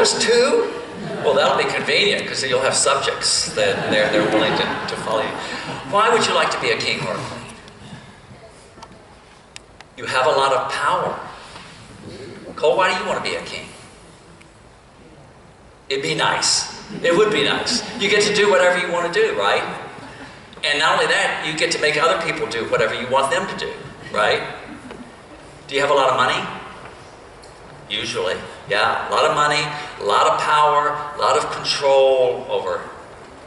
just 2? Well, that'll be convenient because you'll have subjects that they're willing to follow you. Why would you like to be a king or a queen? You have a lot of power. Cole, why do you want to be a king? It'd be nice. It would be nice. You get to do whatever you want to do, right? And not only that, you get to make other people do whatever you want them to do, right? Do you have a lot of money? Usually. Yeah, a lot of money, a lot of power, a lot of control over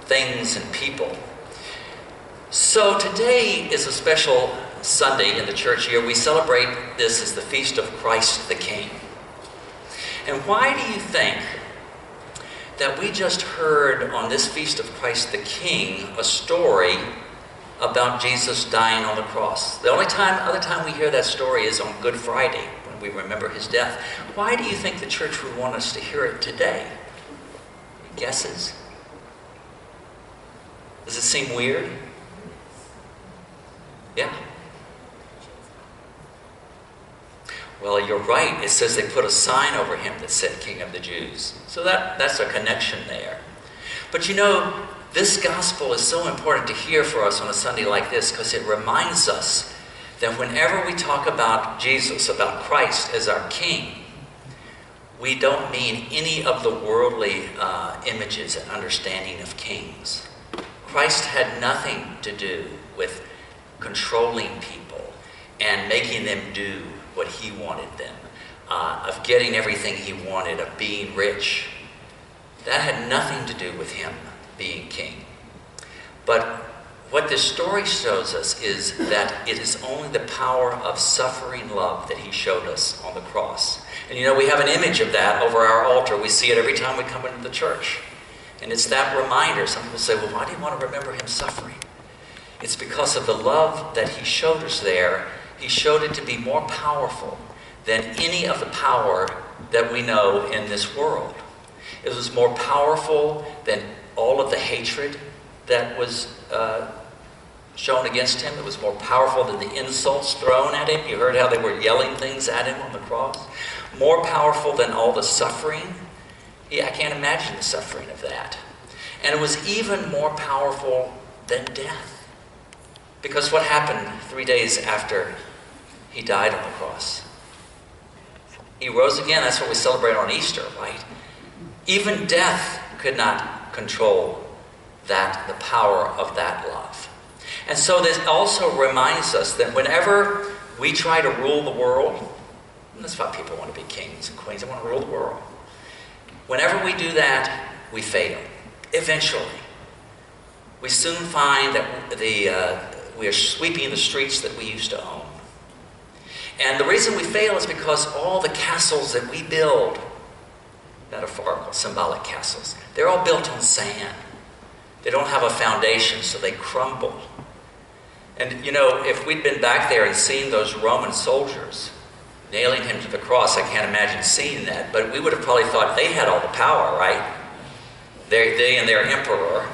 things and people. So today is a special Sunday in the church year. We celebrate this as the Feast of Christ the King. And why do you think that we just heard on this Feast of Christ the King a story about Jesus dying on the cross? The other time we hear that story is on Good Friday, when we remember his death. Why do you think the church would want us to hear it today? Any guesses? Does it seem weird? Yeah. Well, you're right. It says they put a sign over him that said King of the Jews. So that's a connection there. But you know, this gospel is so important to hear for us on a Sunday like this because it reminds us that whenever we talk about Jesus, about Christ as our King, we don't mean any of the worldly images and understanding of kings. Christ had nothing to do with controlling people and making them do what he wanted them, of getting everything he wanted, of being rich. That had nothing to do with him being king. But what this story shows us is that it is only the power of suffering love that he showed us on the cross. And you know, we have an image of that over our altar. We see it every time we come into the church. And it's that reminder. Some people say, well, why do you want to remember him suffering? It's because of the love that he showed us there. He showed it to be more powerful than any of the power that we know in this world. It was more powerful than all of the hatred that was shown against him. It was more powerful than the insults thrown at him. You heard how they were yelling things at him on the cross. More powerful than all the suffering. Yeah, I can't imagine the suffering of that. And it was even more powerful than death. Because what happened 3 days after he died on the cross? He rose again. That's what we celebrate on Easter, right? Even death could not control the power of that love. And so this also reminds us that whenever we try to rule the world, and that's why people want to be kings and queens, they want to rule the world. Whenever we do that, we fail. Eventually. We soon find that we are sweeping the streets that we used to own. And the reason we fail is because all the castles that we build, metaphorical, symbolic castles, they're all built on sand. They don't have a foundation, so they crumble. And you know, if we'd been back there and seen those Roman soldiers nailing him to the cross, I can't imagine seeing that, but we would have probably thought they had all the power, right? They and their emperor.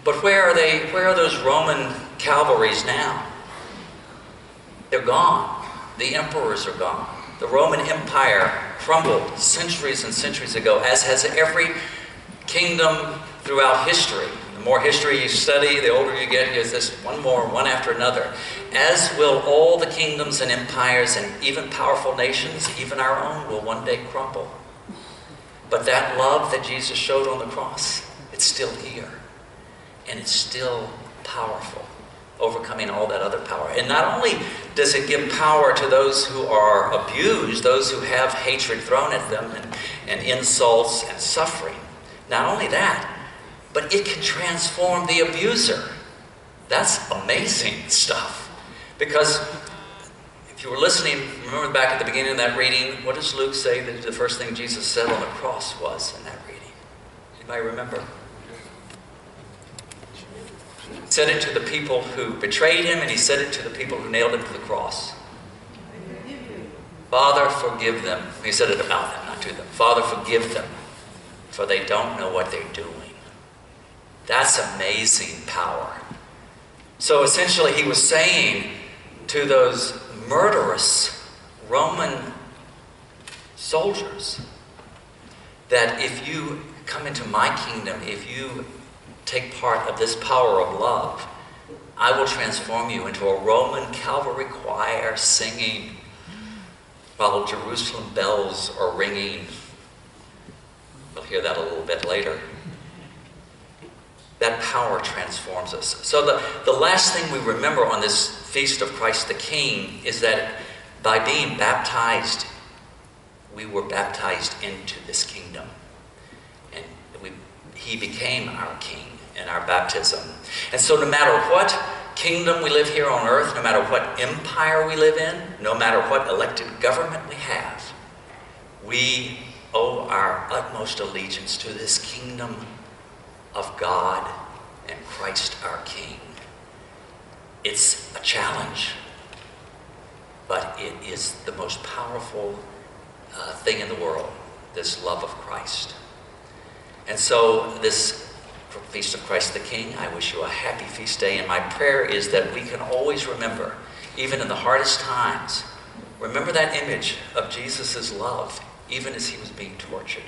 But where are they? Where are those Roman cavalries now? They're gone. The emperors are gone. The Roman Empire crumbled centuries and centuries ago, as has every kingdom throughout history. The more history you study, the older you get, there's this one after another. As will all the kingdoms and empires and even powerful nations, even our own, will one day crumble. But that love that Jesus showed on the cross, it's still here. And it's still powerful, overcoming all that other power. And not only does it give power to those who are abused, those who have hatred thrown at them and insults and suffering. Not only that, but it can transform the abuser. That's amazing stuff. Because if you were listening, remember back at the beginning of that reading, what does Luke say that the first thing Jesus said on the cross was in that reading? Anybody remember? He said it to the people who betrayed him, and he said it to the people who nailed him to the cross. Father, forgive them. He said it about them, not to them. Father, forgive them, for they don't know what they're doing. That's amazing power. So essentially he was saying to those murderous Roman soldiers, that if you come into my kingdom, if you take part of this power of love, I will transform you into a Roman cavalry choir singing while Jerusalem bells are ringing. We'll hear that a little bit later. That power transforms us. So the last thing we remember on this Feast of Christ the King is that by being baptized, we were baptized into this kingdom. And he became our king in our baptism. And so no matter what kingdom we live here on earth, no matter what empire we live in, no matter what elected government we have, we owe our utmost allegiance to this kingdom of God and Christ our King. It's a challenge, but it is the most powerful thing in the world, this love of Christ. And so this Feast of Christ the King, I wish you a happy feast day, and my prayer is that we can always remember, even in the hardest times, remember that image of Jesus' love, even as he was being tortured,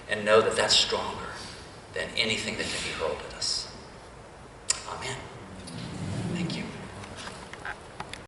and know that that's stronger than anything that can be hurled at us.